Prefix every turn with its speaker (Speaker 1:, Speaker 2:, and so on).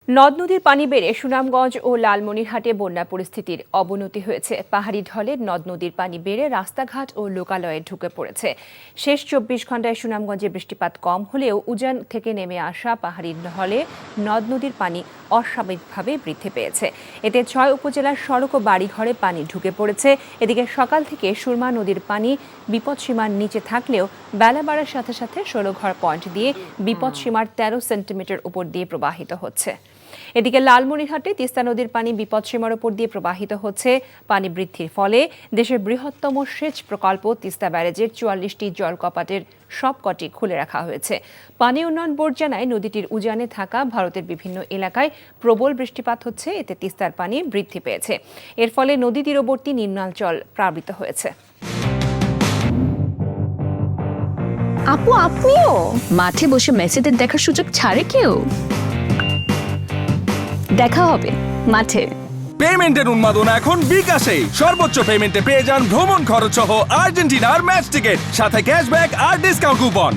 Speaker 1: নদ নদীর পানি বেড়ে সুনামগঞ্জ ও লালমনিরহাটে বন্যা পরিস্থিতির অবনতি হয়েছে। পাহাড়ি ঢলে নদ নদীর পানি বেড়ে রাস্তাঘাট ও লোকালয়ে ঢুকে পড়েছে। শেষ ২৪ ঘন্টায় সুনামগঞ্জে বৃষ্টিপাত কম হলেও উজান থেকে নেমে আসা পাহাড়ি ঢলে নদ নদীর পানি অস্বাভাবিকভাবে বৃদ্ধি পেয়েছে। এতে ৬ উপজেলার সড়ক ও বাড়িঘরে পানি ঢুকে পড়েছে। এদিকে সকাল থেকে সুরমা নদীর পানি বিপদসীমার নিচে থাকলেও বেলা বাড়ার সাথে সাথে ১৬ ঘর পয়েন্ট দিয়ে বিপদসীমার ১৩ সেন্টিমিটার উপর দিয়ে প্রবাহিত হচ্ছে। এদিকে লালমনিরহাটে তিস্তা নদীর পানি বিপদসীমার উপর দিয়ে প্রবাহিত হচ্ছে। পানি বৃদ্ধির ফলে দেশের বৃহত্তম সেচ প্রকল্প তিস্তা ব্যারেজের ৪৪টি জলকপাটের সবকটি খুলে রাখা হয়েছে। পানি উন্নয়ন বোর্ড জানায়, নদীটির উজানে থাকা ভারতের বিভিন্ন এলাকায় প্রবল বৃষ্টিপাত হচ্ছে। এতে তিস্তার পানি বৃদ্ধি পেয়েছে। এর ফলে নদী তীরবর্তী নিম্নাঞ্চল প্লাবিত হয়েছে।
Speaker 2: আপু, আপনিও মাঠে বসে মেসিদের দেখার সুযোগ ছাড়ে কেউ? দেখা হবে মাঠে।
Speaker 3: পেমেন্টের উন্মাদনা এখন বিকাশে। সর্বোচ্চ পেমেন্টে পেয়ে যান ভ্রমণ খরচ সহ আর্জেন্টিনার ম্যাচ টিকিট, সাথে ক্যাশব্যাক আর ডিসকাউন্ট কুপন।